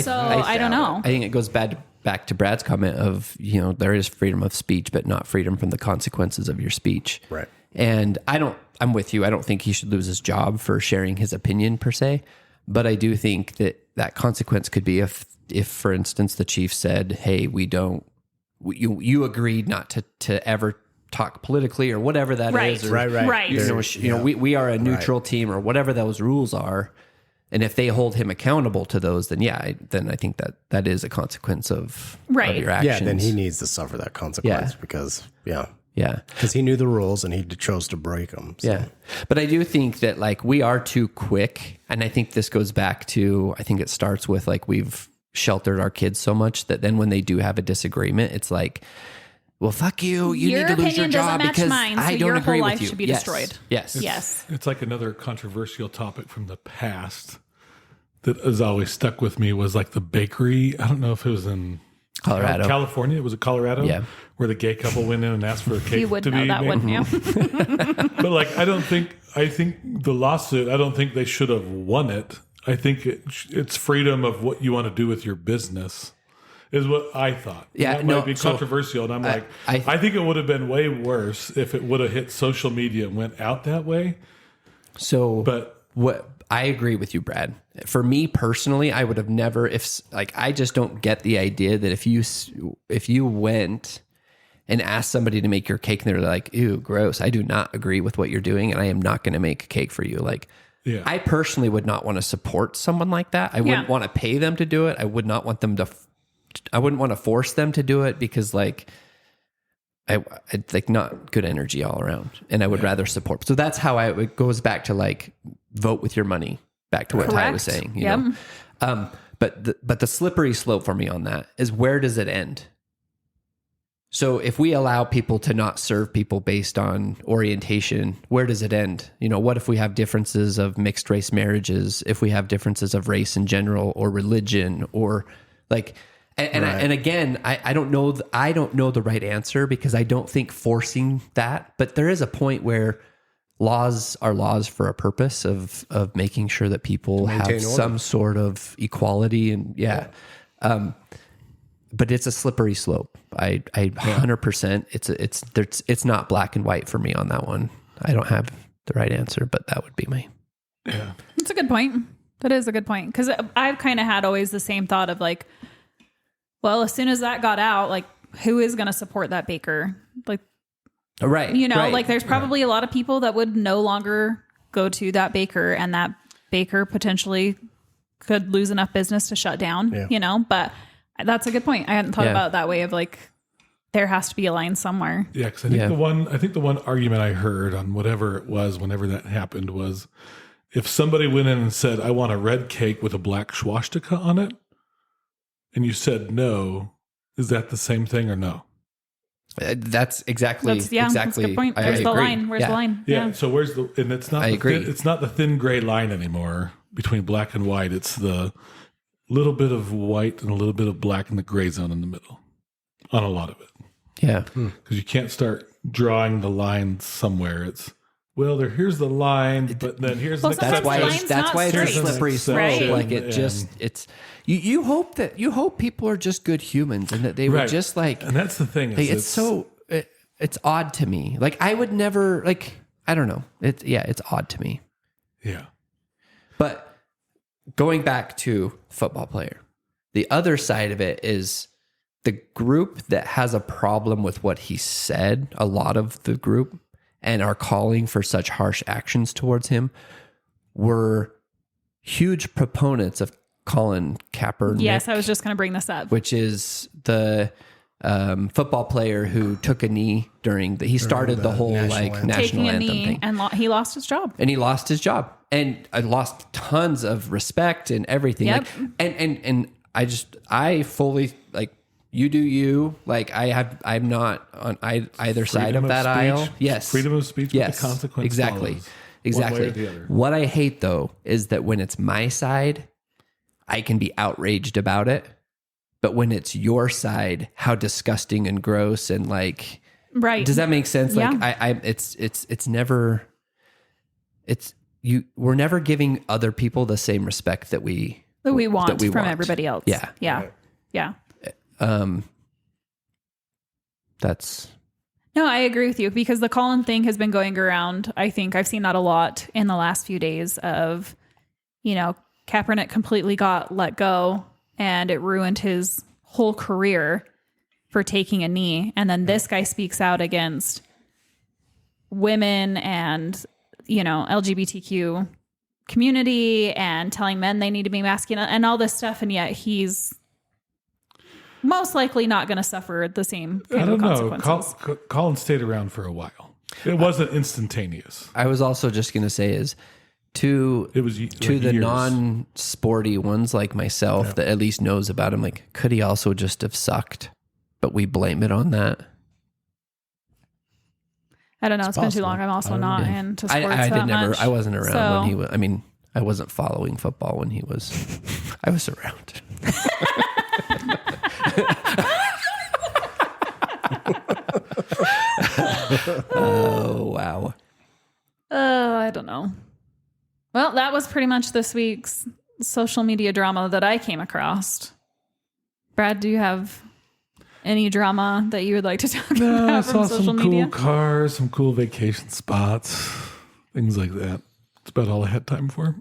don't know. I think it goes back to Brad's comment of, there is freedom of speech, but not freedom from the consequences of your speech. Right. And I'm with you. I don't think he should lose his job for sharing his opinion per se, but I do think that consequence could be if for instance, the chief said, hey, you agreed not to ever talk politically or whatever that is. Or, Right. we are a neutral team or whatever those rules are. And if they hold him accountable to those, then I think that is a consequence of your actions. Yeah, then he needs to suffer that consequence because he knew the rules and he chose to break them. So. Yeah. But I do think that we are too quick. And I think this goes back to, I think it starts with we've sheltered our kids so much that then when they do have a disagreement, it's like, well, fuck you. You Your need to lose your opinion job doesn't match because mine, so I don't your agree whole with life you. should be Yes. destroyed. Yes. Yes. It's like another controversial topic from the past that has always stuck with me was the bakery. I don't know if it was in Colorado. California. Was it Colorado? Yeah. Where the gay couple went in and asked for a cake You would to know be that, made. wouldn't you? But I think the lawsuit, I don't think they should have won it. I think it's freedom of what you want to do with your business is what I thought. Yeah, that might be controversial. And I'm I think it would have been way worse if it would have hit social media and went out that way. So, But what I agree with you, Brad. For me personally, I would have never, I just don't get the idea that if you went and asked somebody to make your cake and they're like, ew, gross, I do not agree with what you're doing and I am not going to make a cake for you. yeah. I personally would not want to support someone like that. I wouldn't want to pay them to do it. I would not want them to, I wouldn't want to force them to do it because it's not good energy all around and I would rather support. So that's how it goes back to vote with your money, back to what Ty was saying, you know? But the slippery slope for me on that is where does it end? So if we allow people to not serve people based on orientation, where does it end? What if we have differences of mixed race marriages, if we have differences of race in general or religion or and again, I don't know the right answer because I don't think forcing that, but there is a point where laws are laws for a purpose of making sure that people have some sort of equality and but it's a slippery slope. I 100%. It's not black and white for me on that one. I don't have the right answer, but that would be my. Yeah. That's a good point. That is a good point. Because I've kind of had always the same thought of well, as soon as that got out, who is going to support that baker? Right. There's probably a lot of people that would no longer go to that baker and that baker potentially could lose enough business to shut down, but that's a good point. I hadn't thought about it that way of there has to be a line somewhere. Yeah, because I think the one argument I heard on whatever it was, whenever that happened, was if somebody went in and said, "I want a red cake with a black swastika on it," and you said no, is that the same thing or no? That's exactly That's a good point. I Where's the agree. line? Where's the line? Yeah. So where's and it's not. I agree. It's not the thin gray line anymore between black and white. It's the little bit of white and a little bit of black in the gray zone in the middle on a lot of it. Yeah. Because you can't start drawing the line somewhere. It's, here's the line, but then here's the sometimes exception. the line's it's a not slippery slope. Right. You hope people are just good humans and that they would just and that's the thing. It's odd to me. I would never I don't know. It's odd to me. Yeah. But going back to football player, the other side of it is the group that has a problem with what he said, a lot of the group, and are calling for such harsh actions towards him, were huge proponents of Colin Kaepernick. Yes, I was just going to bring this up. Which is the football player who took a knee he started the whole national like anthem. national Taking a anthem knee thing. and he lost his job. And he lost his job, and I lost tons of respect and everything. Yep. Like, and I fully like, you do you. Like I'm not on either side of that aisle. Yes, freedom of speech. Yes, with the consequence exactly, follows, exactly. one way or the other. What I hate though is that when it's my side, I can be outraged about it, but when it's your side, how disgusting and gross and like. Right. Does that make sense? Yeah. Like we're never giving other people the same respect that we want from want. everybody else. Yeah. Yeah. Yeah. That's No, I agree with you because the Colin thing has been going around. I think I've seen that a lot in the last few days of, Kaepernick completely got let go and it ruined his whole career for taking a knee. And then this guy speaks out against women and, LGBTQ community and telling men they need to be masculine and all this stuff. And yet he's most likely not going to suffer the same I kind of don't know. consequences. Colin stayed around for a while. It wasn't instantaneous. I was also just going to say is to the years. non-sporty ones like myself that at least knows about him, like, could he also just have sucked? But we blame it on that. I don't know. It's been too possible. long. I'm also not into sports I that much. I wasn't around So- when he was. I mean, I wasn't following football when he was. I was around. Oh wow! I don't know. Well, that was pretty much this week's social media drama that I came across. Brad, do you have any drama that you would like to talk I about saw from social some media? cool cars, some cool vacation spots, things like that. That's about all I had time for.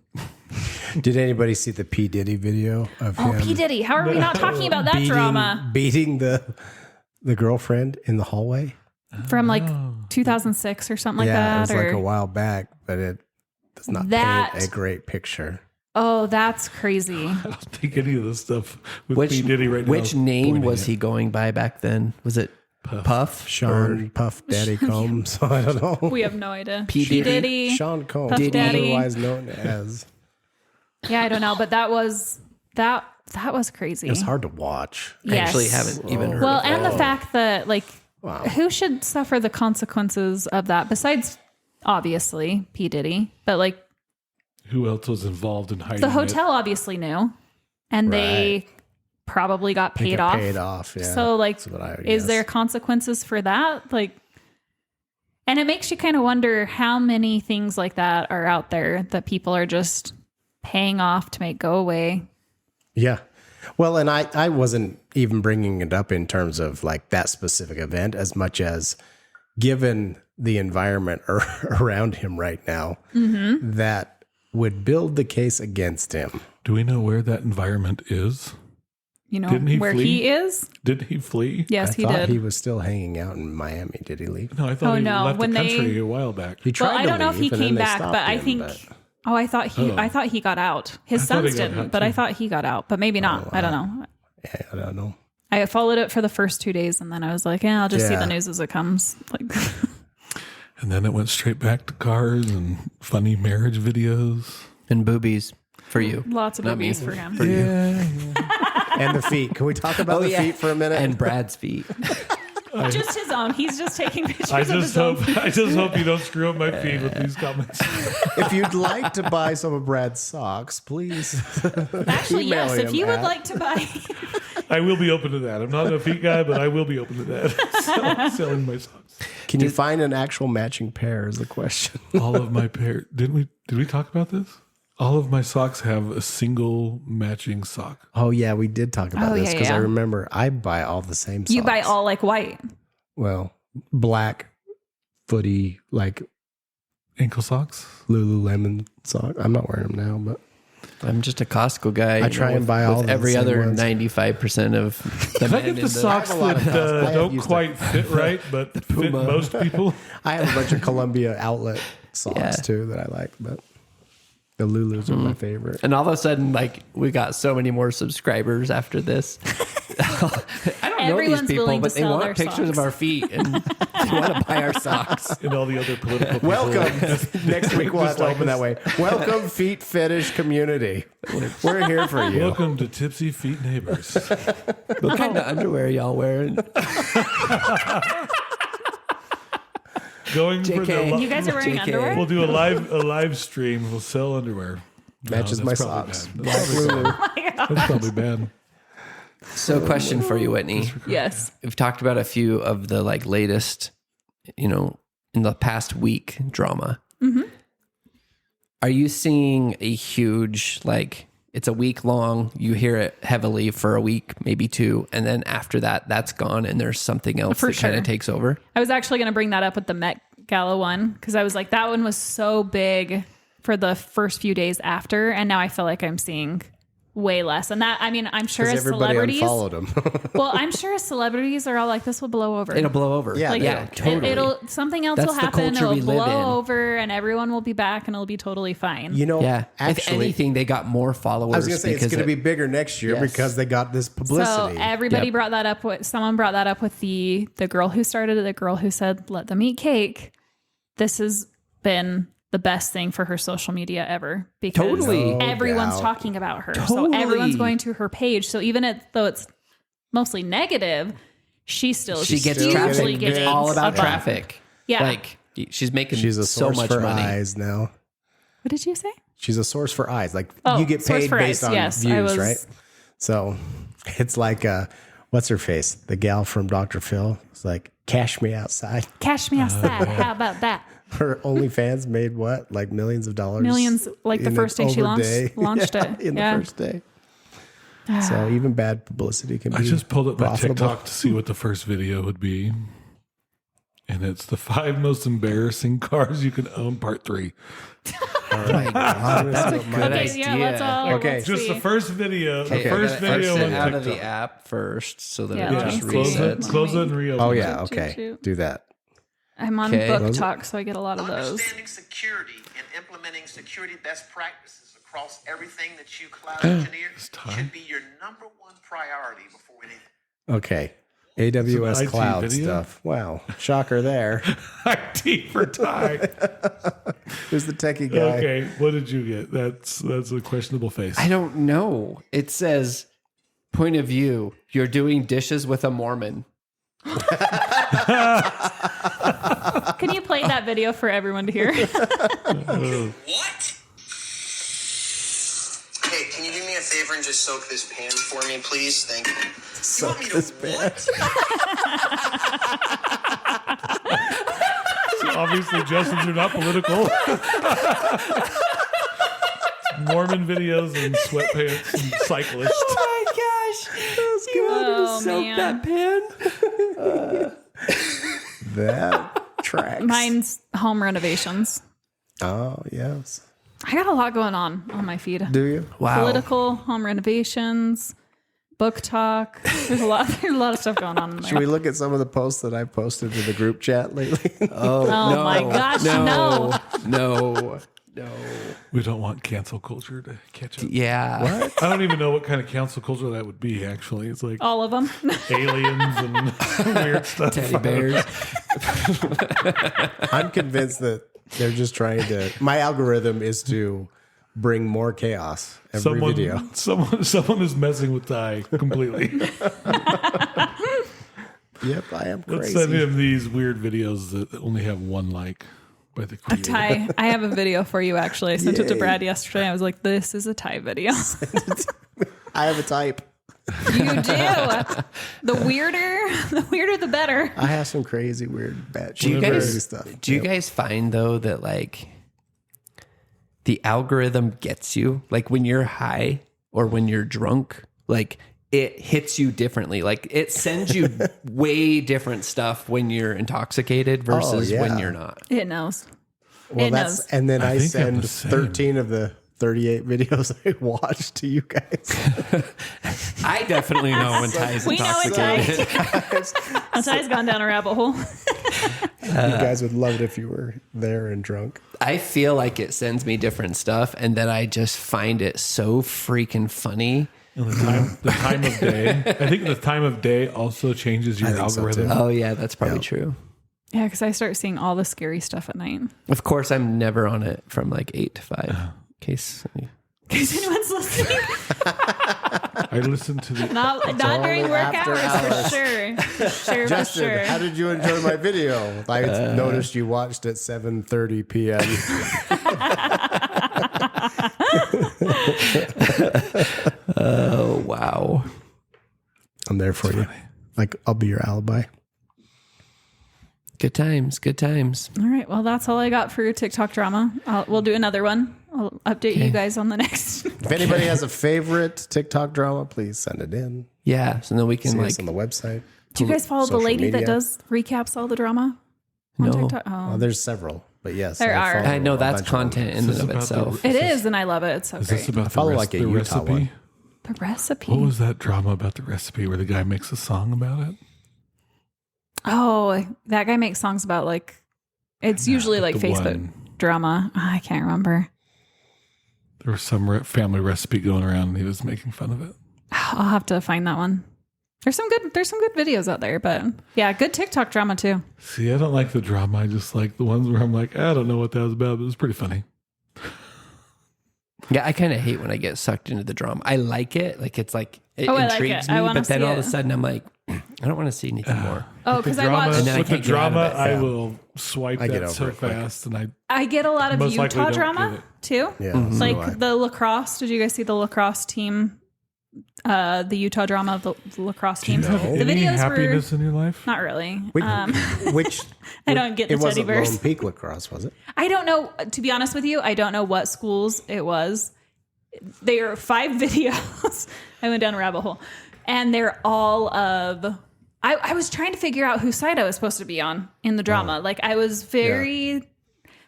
Did anybody see the P. Diddy video of Oh, him P. Diddy. How are we not talking about that drama beating the girlfriend in the hallway? from like 2006 or something like Yeah, it that? was Or like a while back, but it does not That- paint a great picture. oh, that's crazy. I don't think any of this stuff with Which P. Diddy right now. which name pointing was at he going by back then? Was it Puff? Sean Puff Daddy Combs. I don't know. We have no idea. P. Diddy? Sean Combs, Puff Daddy. otherwise known as. Yeah, I don't know, but that was crazy. It's hard to watch. I actually Yes. haven't even heard. Well, of and the fact that like Wow. who should suffer the consequences of that besides obviously P. Diddy, but like who else was involved in hiding the it. hotel obviously knew and they probably got They paid got off. Paid off. Yeah. So like That's what I would is guess. there consequences for that? Like, and it makes you kind of wonder how many things like that are out there that people are just paying off to make go away. Yeah. Well, and I wasn't even bringing it up in terms of like that specific event as much as given the environment around him right now that would build the case against him. Do we know where that environment is? You know Didn't he where flee? he is? Did he flee? Yes, I he thought did. he was still hanging out in Miami. Did he leave? No, I thought Oh, he no. left When the they- country a while back. He tried Well, I to don't know if leave, he and then came they back, stopped but I him, think. Oh, I thought he got out. His I thought he sons got didn't, out, but I too. thought he got out. But maybe not. I don't know. Yeah, I don't know. I followed it for the first 2 days, and then I was like, "Yeah, I'll just see Yeah. the news as it comes." Like, And then it went straight back to cars and funny marriage videos. and boobies for you. lots of Not me. movies for him. And the feet. Can we talk about the feet for a minute? And Brad's feet. Just his own. He's just taking pictures I of just his own. hope you don't screw up my feed with these comments. if you'd like to buy some of Brad's socks, please. Actually, email yes. If him you would at- like to buy, I will be open to that. I'm not a feet guy, but I will be open to that. Selling my socks. Can you find an actual matching pair is the question. All of my pair. Did we talk about this? All of my socks have a single matching sock. Oh, yeah, we did talk about Oh, this yeah, because I yeah. remember I buy all the same socks. you buy all like white. Well, black, footy, like Ankle socks? Lululemon sock. I'm not wearing them now, but I'm just a Costco guy. I try and buy all with the every same other ones. 95% of the Can I men get in the socks I have a lot that of Costco. I don't used to- quite fit right, but fit most people? I have a bunch of Columbia outlet socks Yeah. too that I like, but the Lulus are my favorite. And all of a sudden, like, we got so many more subscribers after this. I don't Everyone's know these people, willing to but they sell want their pictures socks. of our feet and they want to buy our socks. And all the other political people. Welcome. Next week we'll have to open that way. Welcome, feet fetish community. We're here for you. Welcome to Tipsy Feet Neighbors. What kind of underwear y'all wearing? Going for the JK. You guys are wearing JK. underwear? We'll do a live stream. We'll sell underwear. Matches No, my that's probably socks. bad. Black Lulu. That's probably bad. So, question for you, Whitney. Yes. We've talked about a few of the like latest, in the past week drama. Mm-hmm. Are you seeing a huge, like, it's a week long, you hear it heavily for a week, maybe two, and then after that, that's gone and there's something else For that kind sure. of takes over? I was actually going to bring that up with the Met Gala one because I was like, that one was so big for the first few days after. And now I feel like I'm seeing way less. And that, I mean, I'm sure Because as everybody celebrities, unfollowed him. well, I'm sure as celebrities are all like, this will blow over. It'll blow over. Yeah, like, they yeah, don't totally. It'll something else That's will the happen. culture It'll we live blow in. over, and everyone will be back, and it'll be totally fine. You know, Yeah. If actually, anything, they got more followers. I was going to say it's because going to it- be bigger next year Yes. because they got this so publicity. everybody Yep. brought that up. Someone brought that up with the girl who started it, the girl who said, "Let them eat cake." This has been the best thing for her social media ever because Totally. No everyone's doubt. talking about her. So Totally. everyone's going to her page. So even though it's mostly negative, she gets still traffic. getting It's all a about bump. traffic. Yeah. Like she's making She's a so source much for money. eyes now. What did you say? She's a source for eyes. Like Oh, you get source paid for based eyes. on Yes, I views, was- right? So it's like, what's her face? The gal from Dr. Phil. It's like, cash me outside. Cash me outside. How about that? Her OnlyFans made what? Like millions of dollars? Millions, like the in first its day she over launched day. it. Yeah, in the first day. So even bad publicity can be I just pulled up my profitable. TikTok to see what the first video would be. And it's the 5 most embarrassing cars you can own, part 3. Oh my God, that's a good Okay, idea. yeah, let's all. Okay. let's Just see. the first video. Okay, the first I gotta video exit on out of the TikTok. app first so that Yeah, it let just me Close see. it, resets. close it and reopen Oh it. yeah, Shoot, okay. shoot. Do that. I'm on Okay. Book Talk, so I get a lot of those. Understanding security and implementing security best practices across everything that you cloud engineer time. should be your number one priority before anything. Okay. AWS IT cloud video? stuff. Wow. Shocker there. IT for Ty. Who's the techie guy? Okay, what did you get? That's a questionable face. I don't know. It says, point of view, you're doing dishes with a Mormon. Can you play that video for everyone to hear? What? Hey, can you do me a favor and just soak this pan for me, please? Thank you. Soak this pan. Obviously, Justin's are not political. Mormon videos and sweatpants and cyclists. Oh my gosh. Oh, Soak man. that pan. That tracks. Mine's home renovations. Oh, yes. I got a lot going on my feed. Do you? Wow. Political, home renovations, Book Talk. There's a lot of stuff going on in there. Should we look at some of the posts that I posted to the group chat lately? Oh, Oh my gosh, no. No. We don't want cancel culture to catch up. Yeah. I don't even know what kind of cancel culture that would be, actually. It's like All of them. aliens and weird stuff. Teddy bears. I'm convinced that they're just trying to. My algorithm is to bring more chaos every video. Someone is messing with Ty completely. Yep, I am Let's crazy. send him these weird videos that only have 1 like by the creator. Ty, I have a video for you actually. I sent it to Yay. Brad yesterday. I was like, this is a Ty video. I have a type. You do. The weirder the better. I have some crazy, weird, bad Do you crazy guys stuff. Do you Yep. guys find though that like the algorithm gets you like when you're high or when you're drunk, like it hits you differently. Like it sends you way different stuff when you're intoxicated versus yeah. when you're not. It knows. Well, It that's knows. and then I think I'm send the same. 13 of the 38 videos I watched to you guys. I definitely know when Ty's We know it, Ty. intoxicated. Ty's gone down a rabbit hole. You guys would love it if you were there and drunk. I feel like it sends me different stuff and then I just find it so freaking funny And the time of day. I think the time of day also changes your think so, algorithm. too. Oh yeah, that's probably true. Yeah, because I start seeing all the scary stuff at night. In Of course, I'm never on it from like 8 to 5. In case case anyone's listening, I listen to the. not during only work after hours for sure. For sure, Justin, for sure. how did you enjoy my video? I noticed you watched at 7:30 p.m. oh wow, I'm there for you. Like, I'll be your alibi. good times, good times. All right. Well, that's all I got for your TikTok drama. We'll do another one. I'll update you guys on the next. If anybody has a favorite TikTok drama, please send it in. Yeah, so then we can See like us on the website. Do you guys follow the Social lady media. that does recaps all the drama on No. TikTok? Well, Oh, there's several, but yes, There are. follow I know a that's bunch of them. content in Is and this of about the- itself. it is, and I love it. It's so Is great. this about the, follow like a the Utah recipe? one. The recipe. What was that drama about the recipe where the guy makes a song about it? Oh, that guy makes songs about like it's usually like the Facebook one. drama. Oh, I can't remember. There was some family recipe going around and he was making fun of it. I'll have to find that one. There's some good videos out there, but yeah, good TikTok drama too. See, I don't like the drama. I just like the ones where I'm like, I don't know what that was about, but it was pretty funny. Yeah, I kind of hate when I get sucked into the drama. I like it, like it's like it Oh, I like intrigues it. I me, wanna but then see all of a it. sudden I'm like, I don't want to see anything more. Oh, The because I drama, watched. And then I with the can't get out of drama, it. I Yeah. will swipe I get that over so it quick. fast, and I get a lot of Most likely Utah don't drama get it. too. Yeah, Mm-hmm. so do I. Like the lacrosse. Did you guys see the lacrosse team? The Utah drama of the lacrosse do you team. have The any videos happiness in your life? not really. Which I don't get the it wasn't teddy bears. Lone Peak Lacrosse, was it? I don't know. To be honest with you, I don't know what schools it was. There are 5 videos. I went down a rabbit hole, and they're all of. I was trying to figure out whose side I was supposed to be on in the drama. Like I was very,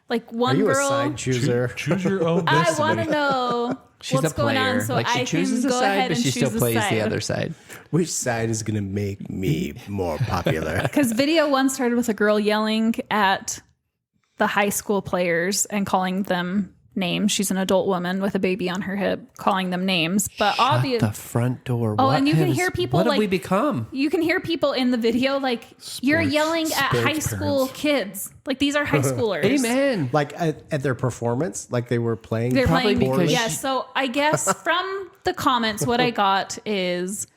like Are one you girl. a side chooser? Choose your own I destiny. want to know She's what's a player. going on, so like she I chooses can a go side, ahead but and she still choose a plays side. the other side. Which side is going to make me more popular? Because video 1 started with a girl yelling at the high school players and calling them names. She's an adult woman with a baby on her hip, calling them names. But The obviously, front door. Oh, What and you can has- hear people What have like- we become? you can hear people in the video like you're Sports- yelling at sports high school parents. kids. Like these are high schoolers. Amen. Like at their performance, like they were playing. They're Probably playing because yes. So I guess from the comments, what I got is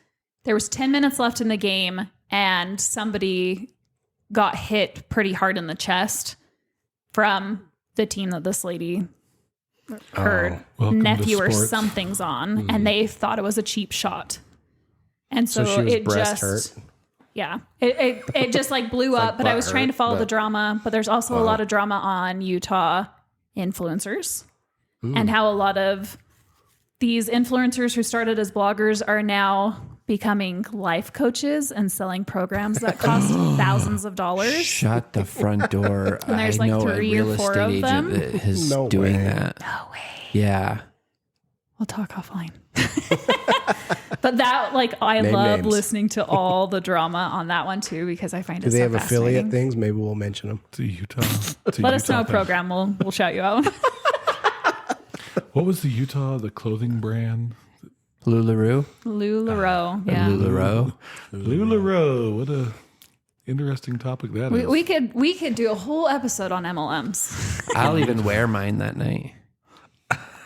there was 10 minutes left in the game, and somebody got hit pretty hard in the chest from the team that this lady, her Welcome to nephew or sports. something's on, and they thought it was a cheap shot, and so, So she was it breast just hurt. yeah, it just like blew up. But I was butt trying to hurt, follow the but- drama. But there's also a lot of drama on Utah influencers and how a lot of these influencers who started as bloggers are now becoming life coaches and selling programs that cost thousands of dollars. Shut the front door. And there's I like know 3 a or real 4 estate of agent them. that is No doing way. that. No way. Yeah. We'll talk offline. But that, like, I Name love names. listening to all the drama on that one too, because I find Do it they so have affiliate fascinating. things? Maybe we'll mention them. It's a Utah. It's a Let us Utah know a thing. program. We'll shout you out. What was the the clothing brand? LuLaRoe. LuLaRoe. Yeah. LuLaRoe. LuLaRoe. What a interesting topic that is. We could do a whole episode on MLMs. I'll even wear mine that night.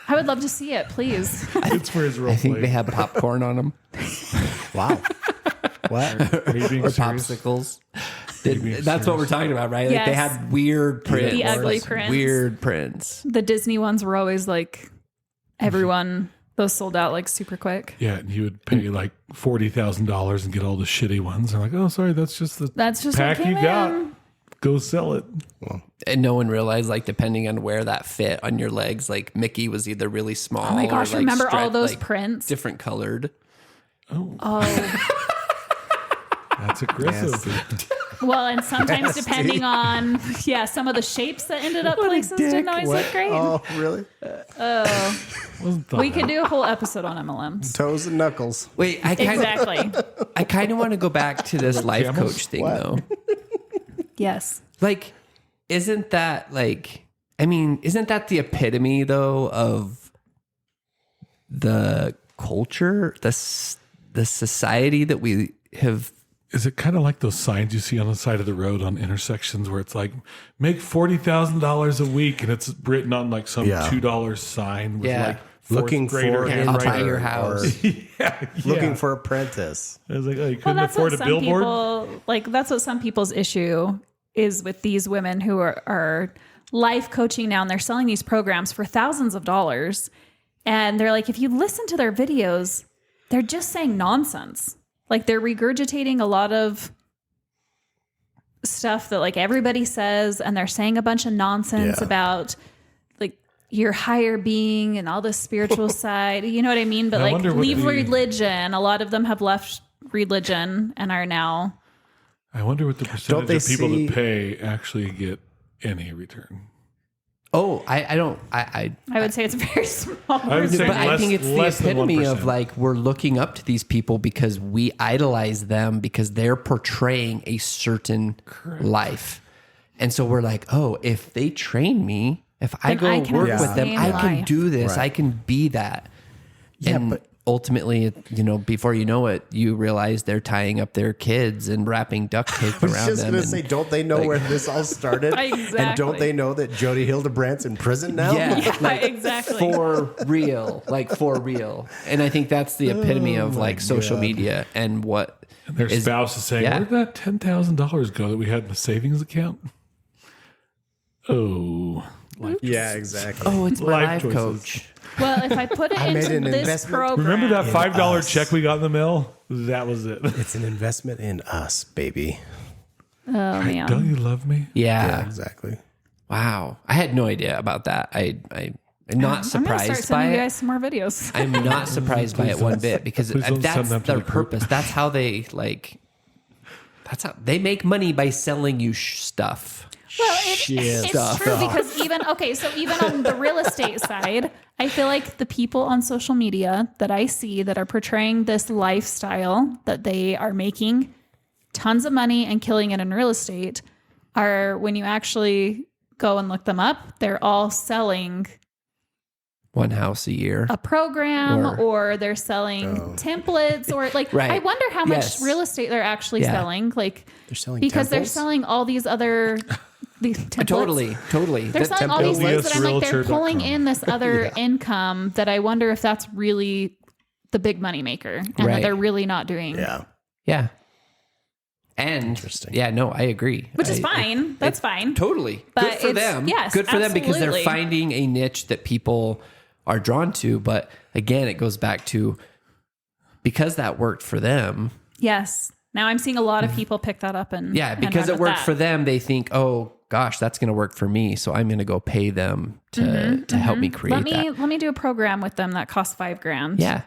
I would love to see it, please. It's for his role I think play. they have popcorn on them. Wow. What? Are you being Or serious? popsicles. being That's what we're talking about, right? Like they Yes. had weird prints. The ugly like prints. Weird prints. The Disney ones were always like everyone. Those sold out like super quick. Yeah, and you would pay like $40,000 and get all the shitty ones. They're like, oh, sorry, that's just the That's just pack what you came got. in. Go sell it. And no one realized, like, depending on where that fit on your legs, like Mickey was either really small. Oh my gosh! or, like, Remember all stretched, those like, prints? different colored. Oh, That's aggressive. well, and sometimes depending on some of the shapes that ended up places didn't always look great. Oh, really? Wasn't We could do a whole episode on MLMs. Toes and knuckles. Wait, I kind of, Exactly. I kind of want to go back to this life camels? coach thing, What? though. Yes. Like, isn't that isn't that the epitome though of the culture, the society that we have. Is it kind of like those signs you see on the side of the road on intersections where it's like, make $40,000 a week, and it's written on like some $2 sign with Yeah. like Looking for I'll buy intern your house. looking for apprentice. I was like, oh, you Well, couldn't that's afford what a some billboard? people like. That's what some people's issue is with these women who are life coaching now, and they're selling these programs for thousands of dollars. And they're like, if you listen to their videos, they're just saying nonsense. Like they're regurgitating a lot of stuff that like everybody says, and they're saying a bunch of nonsense about like your higher being and all the spiritual side. You know what I mean? But I like wonder what leave the- religion. A lot of them have left religion and are now. I wonder what the they percentage of people see- that pay actually get any return. Oh, I don't. I would say it's a very small I would say percentage. But I less- think it's the less than epitome 1%. of like we're looking up to these people because we idolize them because they're portraying a certain life. And so we're like, oh, if they train me, if I Then go I can work have the with them, same I can life. do this. Right. I can be that. Yeah, and but- ultimately, you know, before you know it, you realize they're tying up their kids and wrapping duct tape I was around just them. going to and- say, don't they know where this all started? And Exactly. don't they know that Jody Hildebrandt's in prison now? Yeah, Yeah, exactly. for real, like for real. And I think that's the epitome of like social media and what Their spouse is saying, yeah. where'd that $10,000 go that we had in the savings account? Oh, life Yeah, exactly. Oh, it's my Life life choices. coach. Well, if I put it I made into an this investment. program, Remember that $5 us. check we got in the mail? That was it. It's an investment in us, baby. Oh man, Don't you love me? Yeah. Exactly. Wow. I had no idea about that. I'm not I'm gonna start surprised by sending you it. guys some more videos. I'm not surprised by it one bit because please don't that's send them to their the group. purpose. That's how they like. That's how they make money by selling you stuff. Well, it's stuff. true because even on the real estate side, I feel like the people on social media that I see that are portraying this lifestyle that they are making tons of money and killing it in real estate are, when you actually go and look them up, they're all selling One house a year. a program Or- or they're selling templates or like Right. I wonder how much Yes. real estate they're actually Yeah. selling, like They're selling because they're temples? selling all these other these templates. Totally. They're selling all these things that I'm like, they're LDSrealtor.com. pulling in this other income that I wonder if that's really the big money maker and that Right. they're really not doing. Yeah. Yeah. And Interesting. yeah, no, I agree. Which is fine. That's fine. Totally. But Good for it's- them. yes, Good for them because they're absolutely. finding a niche that people are drawn to. But again, it goes back to because that worked for them. Yes. Now I'm seeing a lot of people pick that up and Yeah, because it worked for them, they think, oh gosh, that's going to work for me. So I'm going to go pay them to help me create that. Let me do a program with them that costs $5,000. Yeah.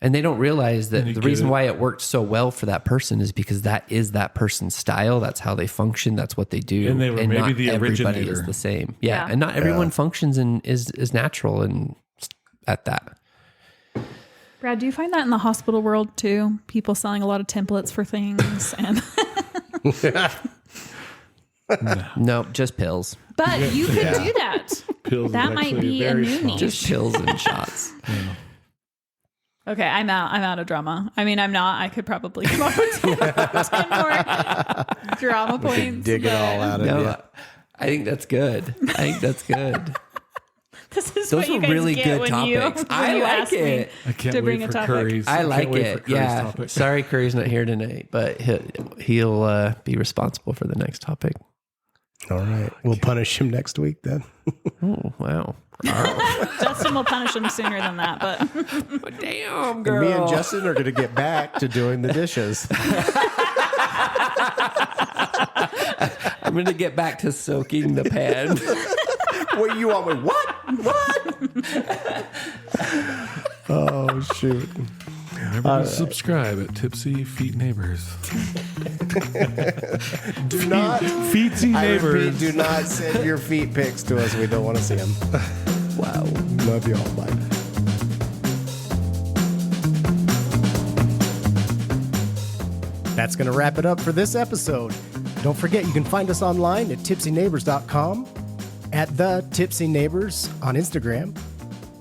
And they don't realize that you the get reason it. why it worked so well for that person is because that is that person's style. That's how they function. That's what they do. And they were maybe not the everybody originator. is the same. Yeah. Yeah. And not everyone functions and is natural and at that. Brad, do you find that in the hospital world too? People selling a lot of templates for things and No, just pills. but you could do that. Pills That is might actually be a very new small. niche. Just pills and shots. Okay, I'm out of drama. I mean, I'm not. I could probably come up with 10 more drama points. Dig it but all out of No, you. I think that's good. I think that's good. This is Those what you were guys really get good when you, topics. when I you like ask me it. I can't to bring wait a for topic. Curry's. I can't like wait for it. Curry's Yeah. topic. Sorry, Curry's not here tonight, but he'll be responsible for the next topic. All right. We'll punish him next week then. Oh, wow. Justin will punish him sooner than that, but Damn, girl. Me and Justin are going to get back to doing the dishes. I'm going to get back to soaking the pan. What you want me? What? Oh, shoot. Remember to subscribe at Tipsy Feet Neighbors. Do not. Feetsy I repeat, Neighbors. do not send your feet pics to us. We don't want to see them. Wow. Love you all. Bye. That's going to wrap it up for this episode. Don't forget, you can find us online at tipsyneighbors.com, at the Tipsy Neighbors on Instagram,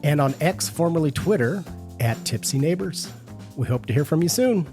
and on X, formerly Twitter, at Tipsy Neighbors. We hope to hear from you soon.